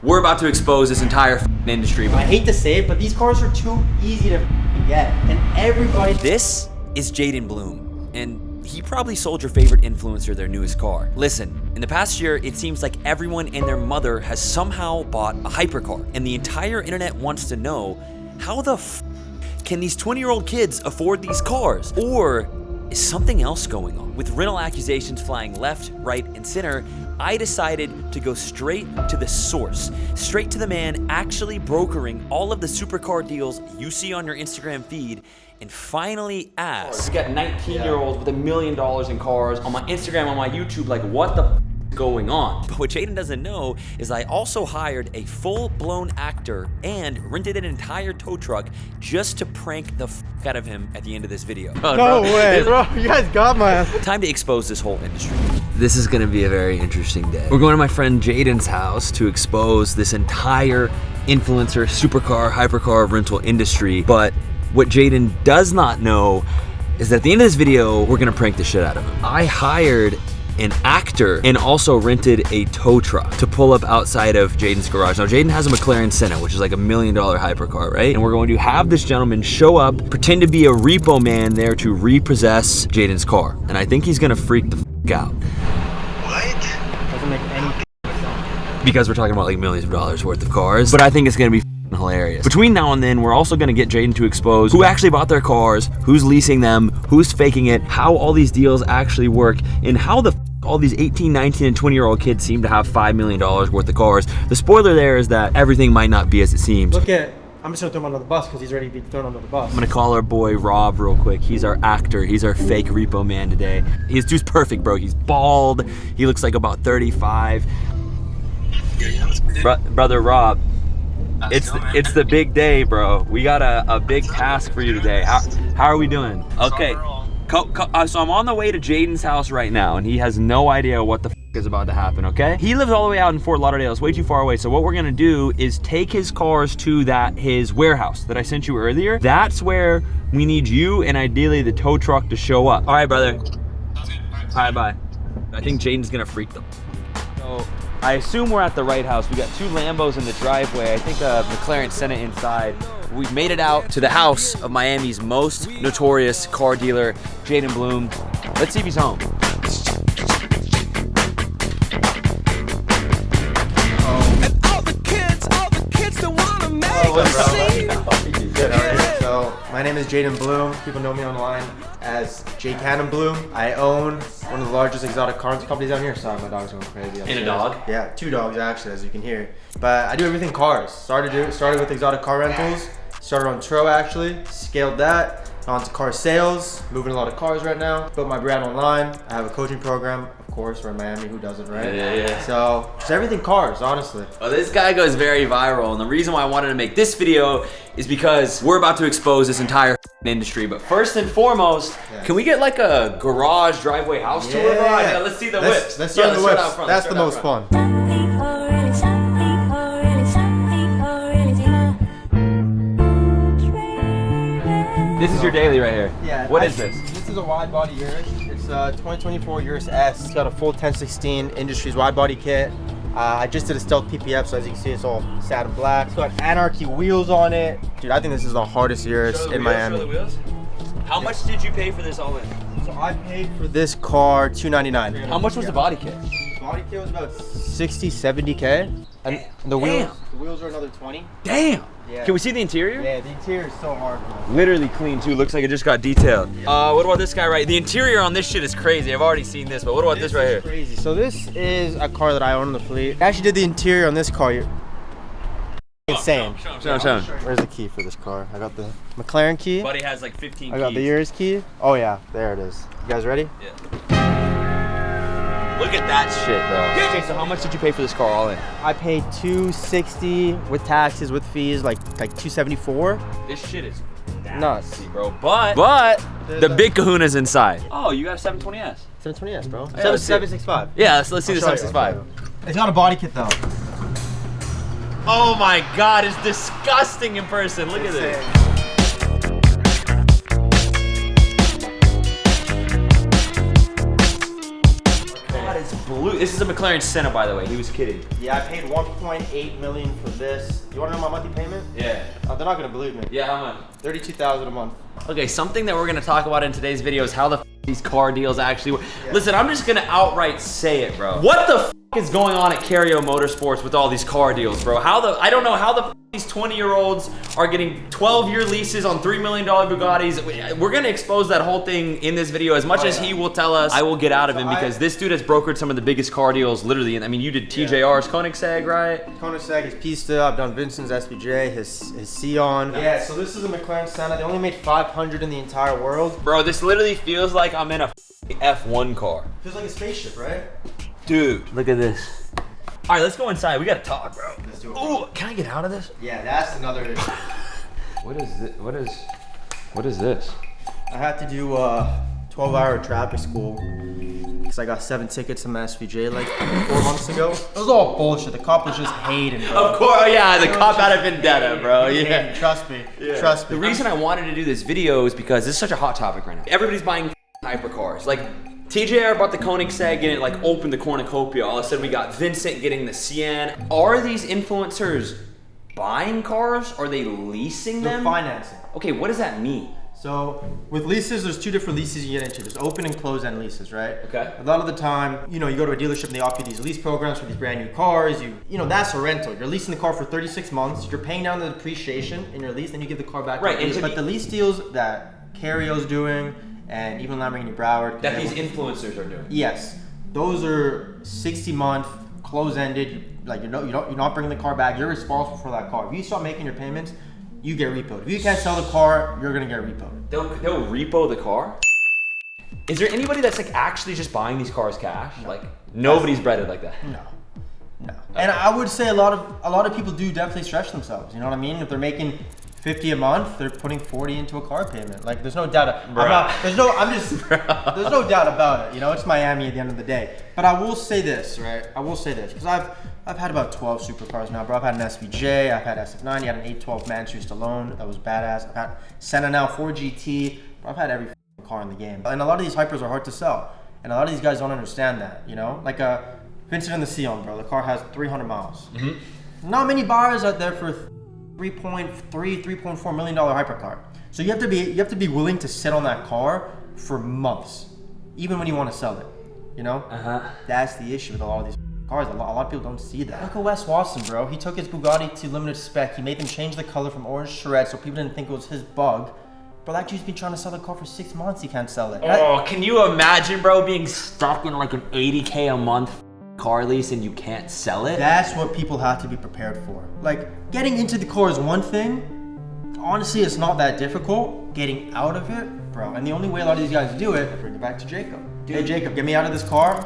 We're about to expose this entire industry. I hate to say it, but these cars are too easy to get, and everybody... This is Jaden Bloom, and he probably sold your favorite influencer their newest car. Listen, in the past year, it seems like everyone and their mother has somehow bought a hypercar, and the entire internet wants to know, how the can these 20-year-old kids afford these cars? Or is something else going on? With rental accusations flying left, right, and center, I decided to go straight to the source, straight to the man actually brokering all of the supercar deals you see on your Instagram feed, and finally ask. We got 19-year-olds with $1 million in cars on my Instagram, on my YouTube, like what the is going on? But what Jaden doesn't know is I also hired a full-blown actor and rented an entire tow truck just to prank the out of him at the end of this video. No way, bro. You guys got my ass. Time to expose this whole industry. This is gonna be a very interesting day. We're going to my friend Jaden's house to expose this entire influencer, supercar, hypercar rental industry. But what Jaden does not know is that at the end of this video, we're gonna prank the shit out of him. I hired an actor and also rented a tow truck to pull up outside of Jaden's garage. Now Jaden has a McLaren Senna, which is like $1 million hypercar, right? And we're going to have this gentleman show up, pretend to be a repo man there to repossess Jaden's car. And I think he's gonna freak the out. What? Doesn't make any sense. Because we're talking about like millions of dollars worth of cars, but I think it's gonna be hilarious. Between now and then, we're also gonna get Jaden to expose who actually bought their cars, who's leasing them, who's faking it, how all these deals actually work, and how the all these 18, 19, and 20-year-old kids seem to have $5 million worth of cars. The spoiler there is that everything might not be as it seems. Look at, I'm just gonna throw him under the bus because he's already being thrown under the bus. I'm gonna call our boy Rob real quick. He's our actor. He's our fake repo man today. His dude's perfect, bro. He's bald. He looks like about 35. Brother Rob, it's the big day, bro. We got a big task for you today. How are we doing? Okay. So I'm on the way to Jaden's house right now, and he has no idea what the is about to happen, okay? He lives all the way out in Fort Lauderdale. It's way too far away. So what we're gonna do is take his cars to his warehouse that I sent you earlier. That's where we need you and ideally the tow truck to show up. All right, brother. All right, bye. I think Jaden's gonna freak them. So I assume we're at the right house. We got 2 Lambos in the driveway. I think a McLaren Senna inside. We've made it out to the house of Miami's most notorious car dealer, Jaden Bloom. Let's see if he's home. And all the kids that wanna make a scene. So, my name is Jaden Bloom. People know me online as J Cannon Bloom. I own one of the largest exotic car companies out here. Sorry, my dog's going crazy. And a dog? Yeah, 2 dogs actually, as you can hear. But I do everything cars. Started with exotic car rentals. Started on Tro actually. Scaled that onto car sales. Moving a lot of cars right now. Built my brand online. I have a coaching program. Of course, we're in Miami. Who doesn't, right? Yeah. So just everything cars, honestly. Well, this guy goes very viral, and the reason why I wanted to make this video is because we're about to expose this entire industry. But first and foremost, can we get like a garage driveway house tour? Yeah, let's see the whips. Let's start the whips. That's the most fun. This is your daily right here. Yeah. What is this? This is a wide body Urus. It's a 2024 Urus S. It's got a full 1016 Industries wide body kit. I just did a stealth PPF, so as you can see, it's all satin black. It's got Anarchy wheels on it. Dude, I think this is the hardest Urus in Miami. How much did you pay for this all in? So I paid for this car $299. How much was the body kit? The body kit was about 60, 70K. And the wheels are another 20. Damn. Yeah. Can we see the interior? Yeah, the interior is so hard, man. Literally clean too. Looks like it just got detailed. What about this guy right? The interior on this shit is crazy. I've already seen this, but what about this right here? Crazy. So this is a car that I own in the fleet. I actually did the interior on this car. Insane. Show him. Where's the key for this car? I got the McLaren key. Buddy has like 15 keys. I got the Urus key. Oh yeah, there it is. You guys ready? Yeah. Look at that shit, bro. Okay, so how much did you pay for this car all in? I paid $260 with taxes, with fees, like $274. This shit is nuts, bro. But the big kahuna's inside. Oh, you got a 720S. 720S, bro. Yeah, 765. Yeah, let's see the 765. It's got a body kit though. Oh my God, it's disgusting in person. Look at this. God, it's blue. This is a McLaren Senna, by the way. He was kidding. Yeah, I paid 1.8 million for this. You want to know my monthly payment? Yeah. They're not gonna believe me. Yeah, how much? 32,000 a month. Okay, something that we're gonna talk about in today's video is how the these car deals actually work. Yeah. Listen, I'm just gonna outright say it, bro. What the is going on at Cario Motorsports with all these car deals, bro? I don't know how the these 20-year-olds are getting 12-year leases on $3 million Bugattis. We're gonna expose that whole thing in this video. As much as he will tell us, I will get out of him because this dude has brokered some of the biggest car deals, literally. And I mean, you did TJR's Koenigsegg, right? Koenigsegg, his Pista. I've done Vincent's SVJ, his Sion. Yeah, so this is a McLaren Senna. They only made 500 in the entire world. Bro, this literally feels like I'm in a F1 car. Feels like a spaceship, right? Dude, look at this. All right, let's go inside. We gotta talk, bro. Let's do it. Ooh, can I get out of this? Yeah, that's another issue. What is this? I had to do 12-hour traffic school because I got 7 tickets to my SVJ like 4 months ago. It was all bullshit. The cop was just hating, bro. Of course, oh yeah, the cop out of Vendetta, bro. Yeah. Trust me. Yeah. Trust me. The reason I wanted to do this video is because this is such a hot topic right now. Everybody's buying hypercars. Like, TJR bought the Koenigsegg and it like opened the cornucopia. All of a sudden we got Vincent getting the Sienna. Are these influencers buying cars? Are they leasing them? They're financing. Okay, what does that mean? So with leases, there's 2 different leases you get into. There's open and closed-end leases, right? Okay. A lot of the time, you know, you go to a dealership and they offer you these lease programs for these brand new cars. You know, that's a rental. You're leasing the car for 36 months. You're paying down the depreciation in your lease, then you give the car back. Right. But the lease deals that Cario's doing, and even Lamborghini Broward. That these influencers are doing. Yes, those are 60-month, close-ended. Like you're not bringing the car back. You're responsible for that car. If you start making your payments, you get repoed. If you can't sell the car, you're gonna get repoed. They'll repo the car? Is there anybody that's like actually just buying these cars cash? No. Like nobody's breaded like that. No. Okay. And I would say a lot of people do definitely stretch themselves. You know what I mean? If they're making 50 a month, they're putting 40 into a car payment. Like there's no doubt. There's no doubt about it. You know, it's Miami at the end of the day. But I will say this, right? I will say this because I've had about 12 supercars now, bro. I've had an SVJ, I've had SF90, I had an 812 Mansour Stallone that was badass. I've had Senna now, 4GT. Bro, I've had every car in the game. And a lot of these hypers are hard to sell, and a lot of these guys don't understand that. You know, like Vincent and the Sion, bro. The car has 300 miles. Mm-hmm. Not many buyers out there for $3.4 million hypercar. So you have to be willing to sit on that car for months, even when you want to sell it. You know, that's the issue with a lot of these cars. A lot of people don't see that. Look at Wes Watson, bro. He took his Bugatti to limited spec. He made them change the color from orange to red so people didn't think it was his bug. Bro, that dude's been trying to sell the car for 6 months. He can't sell it. Oh, can you imagine, bro, being stuck in like an $80K a month car lease and you can't sell it? That's what people have to be prepared for. Like, getting into the car is one thing. Honestly, it's not that difficult. Getting out of it, bro. And the only way a lot of these guys do it, I bring it back to Jacob. Dude. Hey, Jacob, get me out of this car.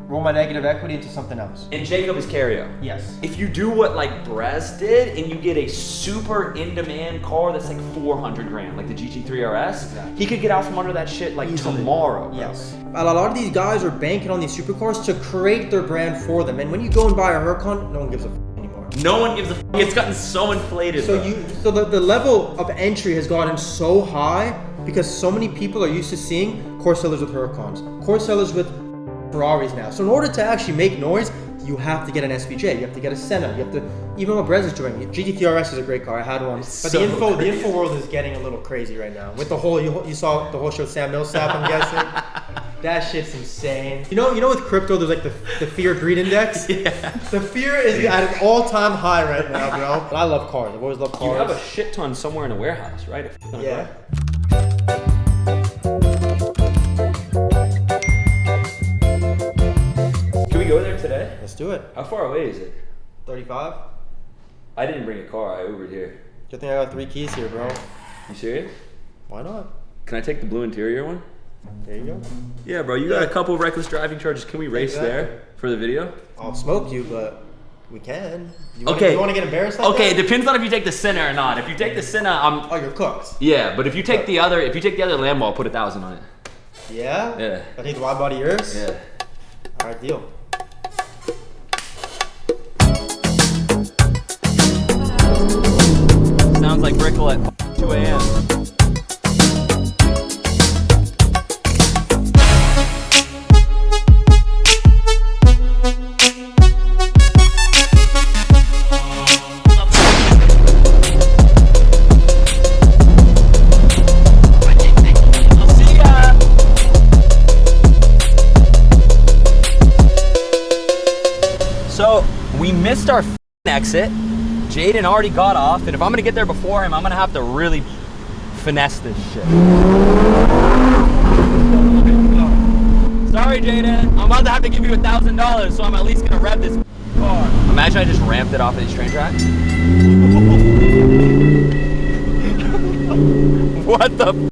Roll my negative equity into something else. And Jacob is Cario. Yes. If you do what like Brez did and you get a super in-demand car that's like 400 grand, like the GT3 RS, exactly. He could get out from under that shit like easily. Tomorrow. Bro. Yes. A lot of these guys are banking on these supercars to create their brand for them. And when you go and buy a Huracan, no one gives a anymore. No one gives a It's gotten so inflated. So the level of entry has gotten so high because so many people are used to seeing core sellers with Huracans, core sellers with Ferraris now. So in order to actually make noise, you have to get an SVJ, you have to get a Senna, you have to, even what Brez is doing. GT3 RS is a great car, I had one. But the info world is getting a little crazy right now. With the whole, you saw the whole show with Sam Millsap, I'm guessing. That shit's insane. You know with crypto, there's like the fear greed index? Yeah. The fear is at an all-time high right now, bro. But I love cars, I've always loved cars. You have a shit ton somewhere in a warehouse, right? Yeah. Go there today? Let's do it. How far away is it? 35. I didn't bring a car, I Ubered here. Good thing I got 3 keys here, bro. You serious? Why not? Can I take the blue interior one? There you go. Yeah, bro, you got a couple reckless driving charges. Can we race there for the video? I'll smoke you, but we can. You want to get embarrassed like that? Okay, it depends on if you take the Senna or not. If you take the Senna, Oh, you're cooked. Yeah, but if you take the other Lambo, I'll put 1,000 on it. Yeah? Yeah. I take the wide body yours? Yeah. Alright, deal. Sounds like Brickle at 2 a.m. exit. Jaden already got off, and if I'm gonna get there before him, I'm gonna have to really finesse this shit. Sorry, Jaden. I'm about to have to give you $1,000, so I'm at least gonna rev this car. Imagine I just ramped it off of these train tracks. What the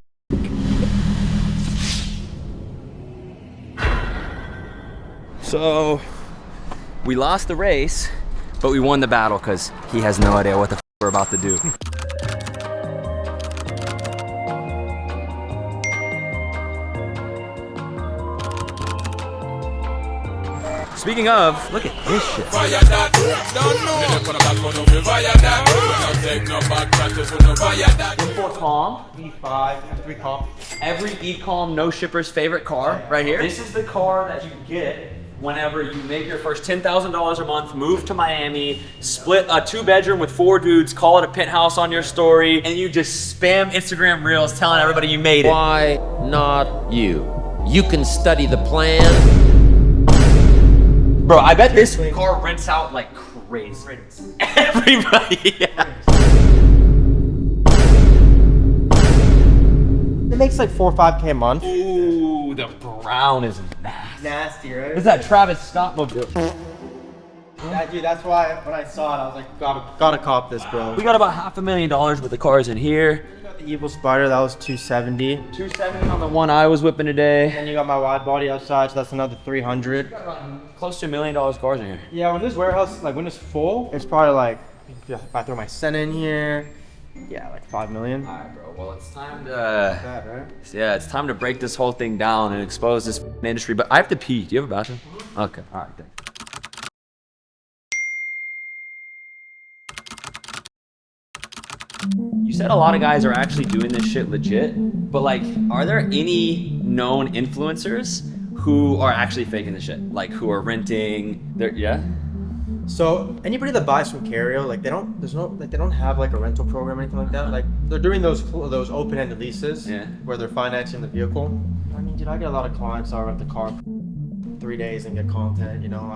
So, we lost the race, but we won the battle because he has no idea what the we're about to do. Speaking of, look at this shit. Import calm, V5, M3 comp. every e-calm no shipper's favorite car right here. This is the car that you get whenever you make your first $10,000 a month, move to Miami, split a 2-bedroom with 4 dudes, call it a penthouse on your story, and you just spam Instagram reels telling everybody you made it. Why not you? You can study the plan. Bro, I bet this car rents out like crazy. Everybody, yeah. It makes like 4 or 5K a month. Ooh, the brown is nasty. Nasty, right? It's that Travis Scott mobile. Yeah, dude, that's why when I saw it, I was like, gotta cop this, bro. We got about $500,000 with the cars in here. You got the Evil Spider, that was 270. 270 on the one I was whipping today. And you got my wide body outside, so that's another 300. Close to $1 million cars in here. Yeah, when this warehouse, like when it's full, it's probably like, if I throw my Senna in here, yeah, like 5 million. All right, bro. Well, it's time to. That, right? Yeah, it's time to break this whole thing down and expose this industry. But I have to pee. Do you have a bathroom? Okay. All right. Thanks. You said a lot of guys are actually doing this shit legit, but like, are there any known influencers who are actually faking this shit? Like, who are renting? Yeah. So anybody that buys from Cario, like they don't have like a rental program or anything like that. Like they're doing those open-ended leases, Yeah. where they're financing the vehicle. I mean, dude, I get a lot of clients that rent the car for 3 days and get content. You know,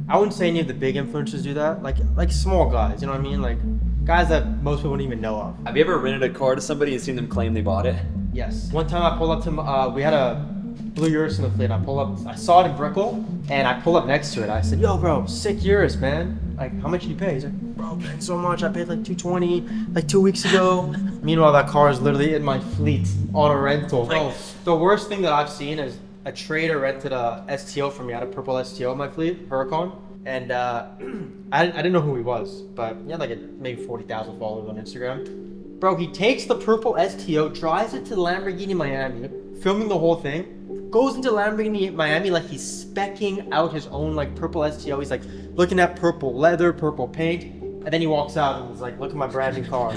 I wouldn't say any of the big influencers do that. Like small guys, you know what I mean? Like guys that most people wouldn't even know of. Have you ever rented a car to somebody and seen them claim they bought it? Yes. One time I pulled up to, we had a blue Urus in the fleet. I saw it in Brickell, and I pulled up next to it. I said, yo, bro, sick Urus, man. Like, how much did you pay? He's like, bro, man, so much. I paid like $220 like 2 weeks ago. Meanwhile, that car is literally in my fleet on a rental. Bro, the worst thing that I've seen is a trader rented a STO for me. I had a purple STO in my fleet, Huracan. And I didn't know who he was, but he had like maybe 40,000 followers on Instagram. Bro, he takes the purple STO, drives it to Lamborghini Miami, filming the whole thing, goes into Lamborghini Miami like he's specking out his own like purple STO. He's like looking at purple leather, purple paint, and then he walks out and he's like, look at my brand new car.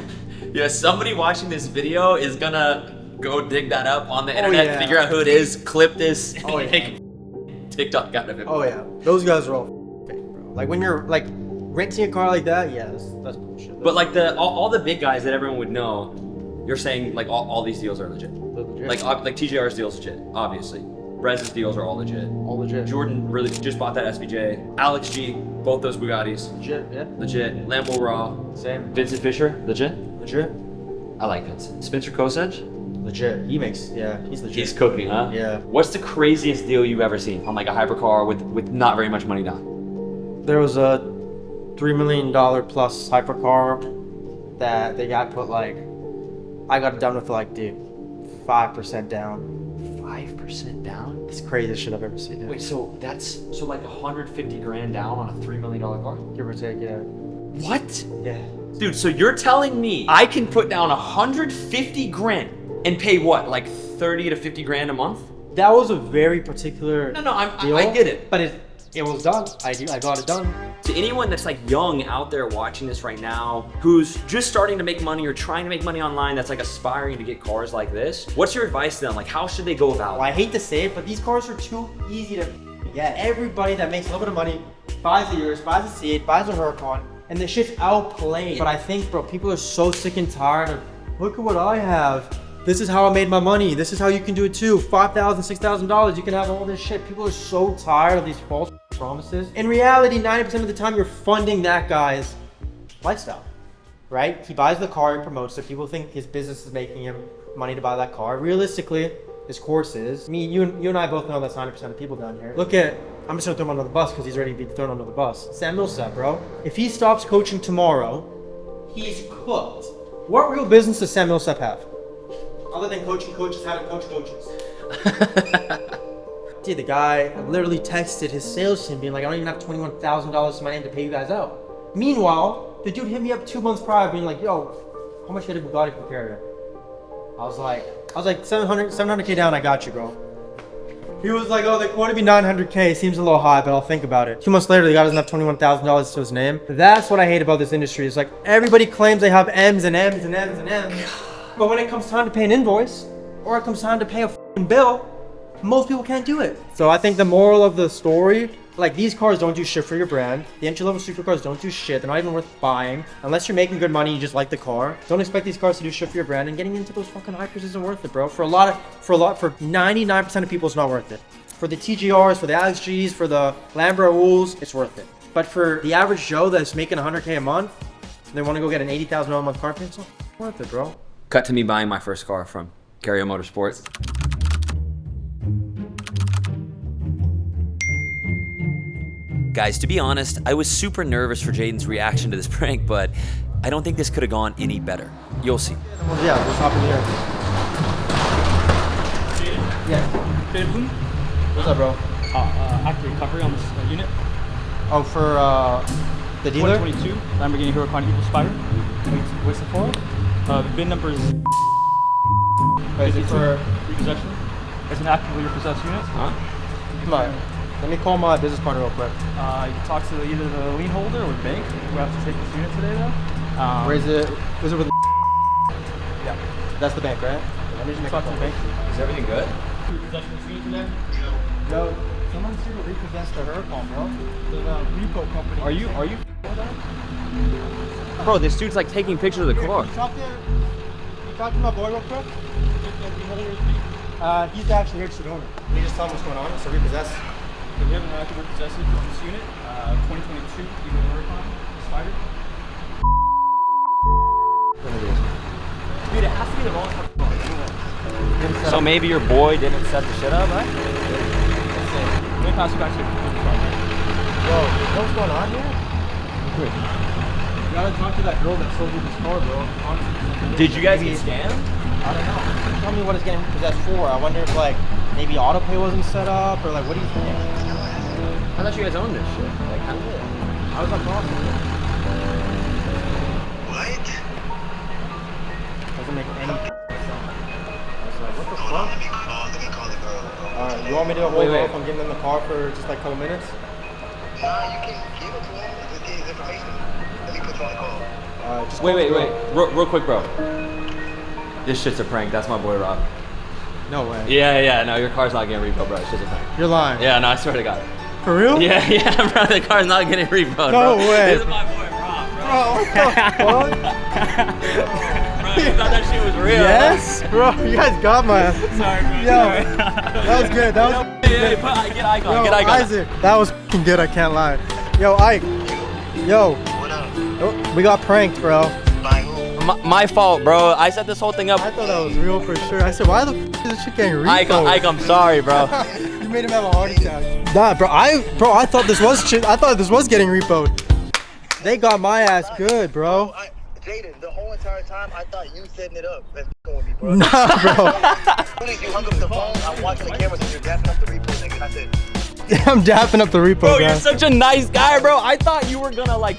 Yeah, somebody watching this video is gonna go dig that up on the internet, yeah. figure out who it is, clip this, and Oh, yeah. make TikTok out of it. Oh yeah, those guys are all fake, bro. Like when you're like renting a car like that, yeah, that's bullshit. But like all the big guys that everyone would know, you're saying like all these deals are legit. Like TJR's deal's legit, obviously. Brez's deals are all legit. all legit. Jordan really just bought that SVJ. Alex G, both those Bugattis, Legit, yeah. legit. Lambo Raw, Same. Vincent Fisher, legit. Legit. I like Vincent. Spencer Kosage, Legit. He makes, yeah, he's legit. he's cooking, huh? Yeah. What's the craziest deal you've ever seen on like a hypercar with not very much money down? There was a $3 million plus hypercar that the guy put like, I got it done with like, dude, 5% down. 5% down? It's the craziest shit I've ever seen. Yeah. Wait, so that's like 150 grand down on a $3 million car? Give or take, yeah. What? Yeah. Dude, so you're telling me I can put down 150 grand and pay what, like 30 to 50 grand a month? That was a very particular No, deal, I get it. but it was done. I got it done. To anyone that's like young out there watching this right now, who's just starting to make money or trying to make money online, that's like aspiring to get cars like this, what's your advice to them? Like, how should they go about Well, I hate to say it, but these cars are too easy to get. Everybody that makes a little bit of money buys a Urus, buys a C8, buys a Huracan, and the shit's outplayed. But I think, bro, people are so sick and tired of, look at what I have. This is how I made my money. This is how you can do it too. $5,000, $6,000, you can have all this shit. People are so tired of these false promises. In reality, 90% of the time, you're funding that guy's lifestyle, right? He buys the car, he promotes it. People think his business is making him money to buy that car. Realistically, his course is. You and I both know that's 90% of people down here. Look at, I'm just gonna throw him under the bus because he's ready to be thrown under the bus. Sam Millsap, bro. If he stops coaching tomorrow, he's cooked. What real business does Sam Millsap have? Other than coaching coaches, how to coach coaches. Dude, the guy literally texted his sales team being like, I don't even have $21,000 to my name to pay you guys out. Meanwhile, the dude hit me up 2 months prior being like, yo, how much did Bugatti for Carrier? I was like 700K down, I got you, bro. He was like, oh, they quoted me 900K, seems a little high, but I'll think about it. 2 months later, the guy doesn't have $21,000 to his name. That's what I hate about this industry. It's like everybody claims they have M's and M's and M's and M's. But when it comes time to pay an invoice, or it comes time to pay a f***ing bill, most people can't do it. So I think the moral of the story, like these cars don't do shit for your brand. The entry-level supercars don't do shit. They're not even worth buying. Unless you're making good money, you just like the car. Don't expect these cars to do shit for your brand. And getting into those fucking hypers isn't worth it, bro. For 99% of people, it's not worth it. For the TGRs, for the Alex G's, for the Lambo Wools, it's worth it. But for the average Joe that's making 100K a month, and they want to go get an $80,000 a month car payment, it's not worth it, bro. Cut to me buying my first car from Carrier Motorsports. Guys, to be honest, I was super nervous for Jaden's reaction to this prank, but I don't think this could have gone any better. You'll see. Yeah, just hop in here. Yeah. Jaden Bloom? What's up, bro? Active recovery on this unit. Oh, for the dealer? 2022 Lamborghini Huracan Evo Spider. What's it for? The VIN number is Wait, is it for... repossession. It's an actively repossessed unit. Huh? Come on. Let me call my business partner real quick. You can talk to either the lien holder or the bank who have to take this unit today, though. Where is it? Is it with the... Yeah. That's the bank, right? Let me just make Talk to the bank. Is everything good? Repossession of this unit today. Yo, someone's here to repossess the Huracan, bro. The repo company. Are you? Bro, this dude's like taking pictures of the car. You talk to my boy real quick? He's actually here to the owner. Can you just tell him what's going on? It's a repossess. We have an active repossessed on this unit. 2022 Evo Huracan Spider. Dude, it has to be the wrong fucking car. So maybe your boy didn't set the shit up, right? Let me pass you back to your car. Yo, what's going on here? Quick. You gotta talk to that girl that sold you this car, bro. Honestly. Did you guys get scammed? I don't know. Tell me what it's getting repossessed for. I wonder if like maybe auto pay wasn't set up or like what do you think? I thought you guys owned this shit. Like, how did it? How was that possible? What? Doesn't make any sense. I was like, what the fuck? Let me call the girl. You want me to hold Wait. off on giving them the car for just like a couple minutes? Nah, you can give it to him. Just get his information. Let me put you on the call. Just Wait. Real quick, bro. This shit's a prank. That's my boy Rob. No way. Yeah. No, your car's not getting repo, bro. It's just a prank. You're lying. Yeah, no, I swear to God. For real? Yeah, bro. The car's not getting repoed, No bro. way. This is my boy Rob, bro. Bro, what the fuck? Bro, you thought that shit was real? Yes, bro. You guys got my. Sorry, bro. Yo, that was good. That was. Yeah, get icon. Yo, Get icon. Isaac, that was f***ing good. I can't lie. Yo, Ike. Yo, What up? we got pranked, bro. By who? My fault, bro. I set this whole thing up. I thought that was real for sure. I said, why the f is this shit getting repoed? Ike, I'm sorry, bro. You made him have a heart attack. Nah, bro. I thought this was shit. I thought this was getting repoed. They got my ass good, bro. Jaden, the whole entire time I thought you setting it up and f***ing with me, bro. Nah, bro. As soon as you hung up the phone, I'm watching the cameras and you're gassing up the repo, nigga. And I said, I'm dapping up the repo, Bro, you're guy. such a nice guy, bro. I thought you were gonna like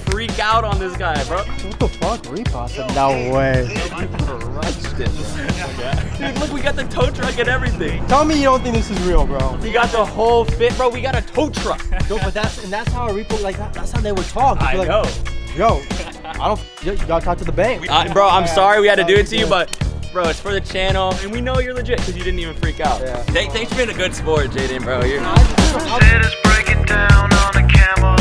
freak out on this guy, bro. What the fuck, repo? I said, no way. Dude, look, we got the tow truck and everything. Tell me you don't think this is real, bro. We got the whole fit, bro. We got a tow truck. Yo, but that's how a repo, like, that's how they would talk. They'd I be like, know. Yo, you gotta talk to the bank. Bro, I'm sorry we had to do it to you, but bro, it's for the channel, and we know you're legit because you didn't even freak out. Yeah. Thanks for being a good sport, Jaden, bro. You're Said it's breaking down on the camel.